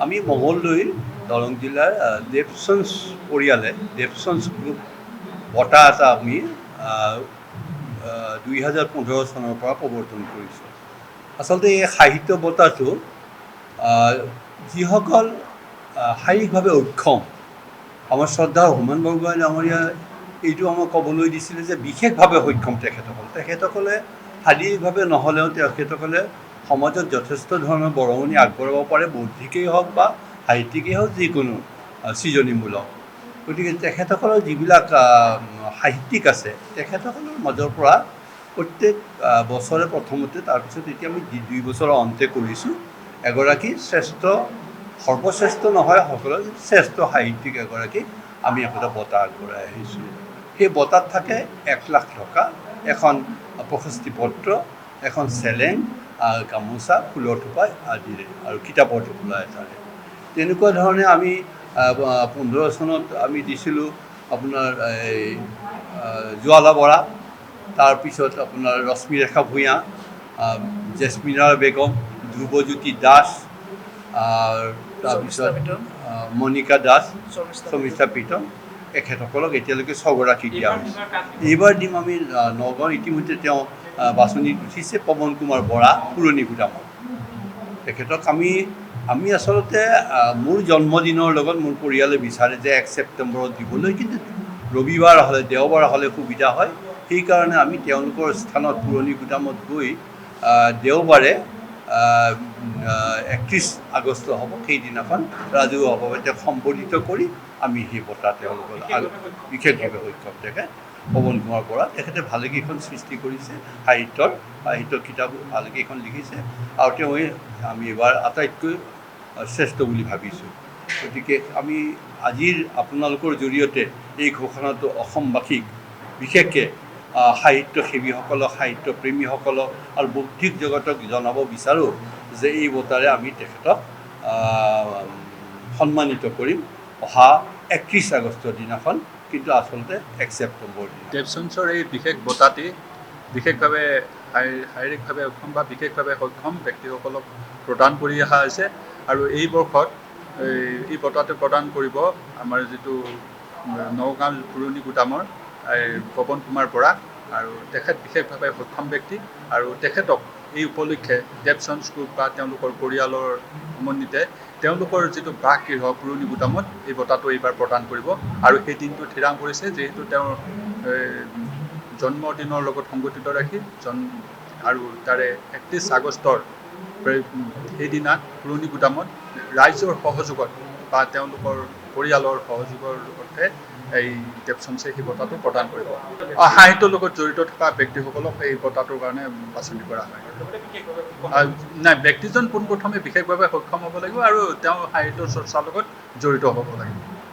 আমি মঙলদৈৰ দৰং জিলাৰ দেৱচন্স পৰিয়ালে দেৱচন্স গ্ৰুপ বঁটা এটা আমি 2015 চনৰ পৰা প্ৰৱৰ্তন কৰিছোঁ। আচলতে এই সাহিত্য বঁটাটো যিসকল শাৰীৰিকভাৱে অক্ষম, আমাৰ শ্ৰদ্ধা হোমেন বৰগোহাঁই ডাঙৰীয়া এইটো আমাক ক'বলৈ দিছিলে যে বিশেষভাৱে সক্ষম তেখেতসকলে শাৰীৰিকভাৱে নহ'লেও তেখেতসকলে সমাজত যথেষ্ট ধৰণৰ বৰঙণি আগবঢ়াব পাৰে, বৌদ্ধিকেই হওক বা সাহিত্যিকেই হওক, যিকোনো সৃজনীমূলক। গতিকে তেখেতসকলৰ যিবিলাক সাহিত্যিক আছে তেখেতসকলৰ মাজৰ পৰা প্ৰত্যেক বছৰে প্ৰথমতে, তাৰপিছত এতিয়া আমি 2 বছৰৰ অন্তে কৰিছোঁ, এগৰাকী সৰ্বশ্ৰেষ্ঠ নহয় সকলৰ শ্ৰেষ্ঠ সাহিত্যিক এগৰাকীক আমি একোটা বঁটা আগবঢ়াই আহিছোঁ। সেই বঁটাত থাকে 1 লাখ টকা, এখন প্ৰশস্তি পত্ৰ, এখন চেলেং, গামোচা, ফুলৰ থোপা আদিৰে আৰু কিতাপৰ টোপোলা এটাৰে। তেনেকুৱা ধৰণে আমি 15 চনত আমি দিছিলোঁ আপোনাৰ এই জোৱালা বৰা, তাৰপিছত আপোনাৰ ৰশ্মিৰেখা ভূঞা, জেছমিনা বেগম, ধ্ৰুৱজ্যোতি দাস, তাৰপিছত মণিকা দাস, শৰ্মিষ্ঠা প্ৰীতম, এখেতসকলক এতিয়ালৈকে 6 গৰাকী দিয়া হৈছে। এইবাৰ দিম আমি নগাঁৱৰ ইতিমধ্যে তেওঁ বাছনিত উঠিছে পৱন কুমাৰ বৰা, পুৰণি গুদামত। তেখেতক আমি আচলতে মোৰ জন্মদিনৰ লগত মোৰ পৰিয়ালে বিচাৰে যে 1 ছেপ্টেম্বৰত দিবলৈ, কিন্তু ৰবিবাৰ হ'লে দেওবাৰ হ'লে সুবিধা হয়। সেইকাৰণে আমি তেওঁলোকৰ স্থানত পুৰণি গুদামত গৈ দেওবাৰে 31 আগষ্ট হ'ব, সেইদিনাখন ৰাজহুৱাভাৱে তেওঁক সম্বোধিত কৰি আমি সেই বঁটা তেওঁলোকৰ বিশেষভাৱে সক্ষম তেখেত পৱন কুমাৰ বৰা। তেখেতে ভালেকেইখন সৃষ্টি কৰিছে, সাহিত্য কিতাপ ভালেকেইখন লিখিছে আৰু তেওঁ আমি এইবাৰ আটাইতকৈ শ্ৰেষ্ঠ বুলি ভাবিছোঁ। গতিকে আমি আজিৰ আপোনালোকৰ জৰিয়তে এই ঘোষণাটো অসমবাসীক, বিশেষকৈ সাহিত্যসেৱীসকলক, সাহিত্যপ্ৰেমীসকলক আৰু বৌদ্ধিক জগতক জনাব বিচাৰোঁ যে এই বঁটাৰে আমি তেখেতক সন্মানিত কৰিম অহা 31 আগষ্টৰ দিনাখন, কিন্তু আচলতে 1 ছেপ্টেম্বৰ দিনা। দেৱচন্সৰ এই বিশেষ বঁটাটি বিশেষভাৱে শাৰীৰিকভাৱে অক্ষম বা বিশেষভাৱে সক্ষম ব্যক্তিসকলক প্ৰদান কৰি অহা হৈছে আৰু এই বৰ্ষত এই বঁটাটো প্ৰদান কৰিব আমাৰ যিটো নগাঁও পুৰণি গুদামৰ পৱন কুমাৰ বৰা, আৰু তেখেত বিশেষভাৱে সক্ষম ব্যক্তি আৰু তেখেতক এই উপলক্ষে দেৱচন্স গ্ৰুপ বা তেওঁলোকৰ পৰিয়ালৰ সমন্বিতে তেওঁলোকৰ যিটো বাসগৃহ পুৰণি গুদামত এই বঁটাটো এইবাৰ প্ৰদান কৰিব আৰু সেই দিনটো থিৰাং কৰিছে, যিহেতু তেওঁৰ জন্মদিনৰ লগত সংগতিত ৰাখি আৰু তাৰে 31 আগষ্টৰ সেইদিনা পুৰণি গুদামত ৰাইজৰ সহযোগত বা তেওঁলোকৰ পৰিয়ালৰ সহযোগৰ লগতে এই দেৱচন্সে সেই বঁটাটো প্ৰদান কৰিব। সাহিত্যৰ লগত জড়িত থকা ব্যক্তিসকলক এই বঁটাটোৰ কাৰণে বাছনি কৰা হয়। নাই, ব্যক্তিজন পোনপ্ৰথমে বিশেষভাৱে সক্ষম হ'ব লাগিব আৰু তেওঁ সাহিত্যৰ চৰ্চাৰ লগত জড়িত হ'ব লাগিব।